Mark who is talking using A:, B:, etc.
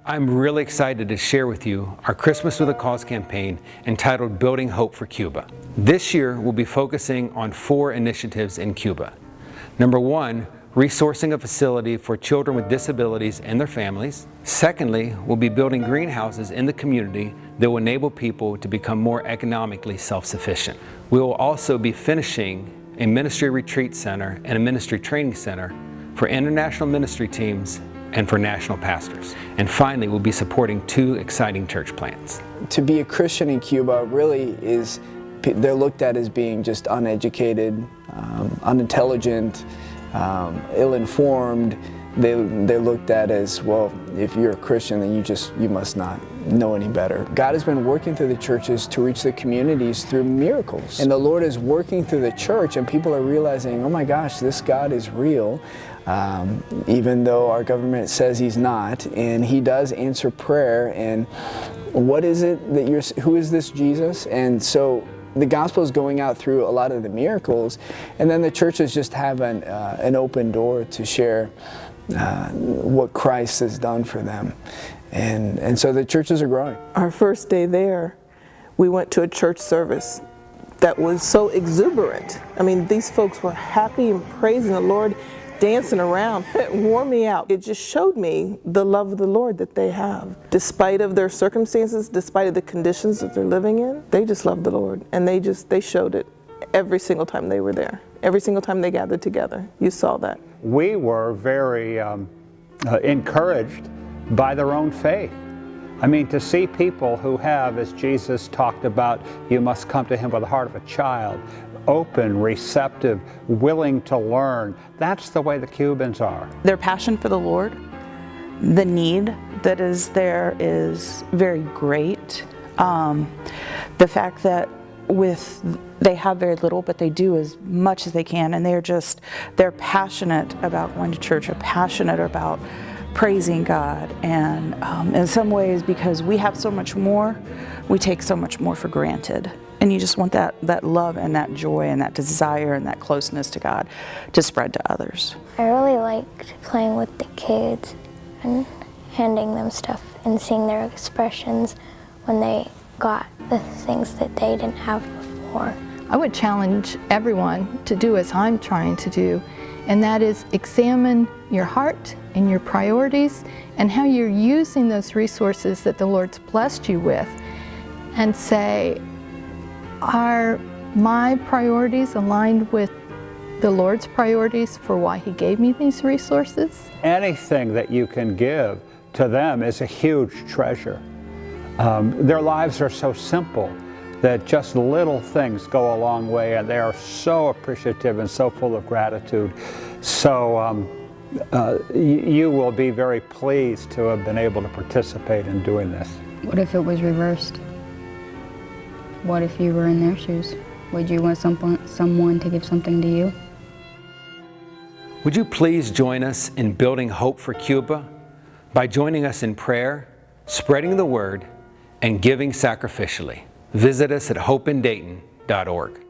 A: I'm really excited to share with you our Christmas with a Cause campaign entitled Building Hope for Cuba. This year we'll be focusing on 4 initiatives in Cuba. Number 1, resourcing a facility for children with disabilities and their families. Secondly, we'll be building greenhouses in the community that will enable people to become more economically self-sufficient. We will also be finishing a ministry retreat center and a ministry training center for international ministry teams and for national pastors. And finally, we'll be supporting 2 exciting church plants.
B: To be a Christian in Cuba really is, they're looked at as being just uneducated, unintelligent, ill-informed. They're looked at as, well, if you're a Christian, then you must not know any better. God has been working through the churches to reach the communities through miracles. And the Lord is working through the church, and people are realizing, oh my gosh, this God is real, even though our government says He's not. And He does answer prayer. And what is it that who is this Jesus? And so the gospel is going out through a lot of the miracles, and then the churches just have an open door to share what Christ has done for them. And so the churches are growing.
C: Our first day there, we went to a church service that was so exuberant. I mean, these folks were happy and praising the Lord, dancing around. It wore me out. It just showed me the love of the Lord that they have. Despite of their circumstances, despite of the conditions that they're living in, they just love the Lord. And they showed it every single time they were there. Every single time they gathered together, you saw that.
D: We were very encouraged by their own faith. I mean, to see people who have, as Jesus talked about, you must come to Him with the heart of a child, open, receptive, willing to learn. That's the way the Cubans are. Their
E: passion for the Lord, the need that is there is very great. The fact that they have very little, but they do as much as they can, and they're passionate about going to church, are passionate about praising God, and in some ways, because we have so much more, we take so much more for granted. And you just want that love and that joy and that desire and that closeness to God to spread to others.
F: I really liked playing with the kids and handing them stuff and seeing their expressions when they got the things that they didn't have before.
G: I would challenge everyone to do as I'm trying to do, and that is examine your heart and your priorities and how you're using those resources that the Lord's blessed you with, and say, are my priorities aligned with the Lord's priorities for why He gave me these resources?
D: Anything that you can give to them is a huge treasure. Their lives are so simple that just little things go a long way, and they are so appreciative and so full of gratitude. So you will be very pleased to have been able to participate in doing this.
H: What if it was reversed? What if you were in their shoes? Would you want someone to give something to you?
A: Would you please join us in building hope for Cuba by joining us in prayer, spreading the word, and giving sacrificially? Visit us at hopeinDayton.org.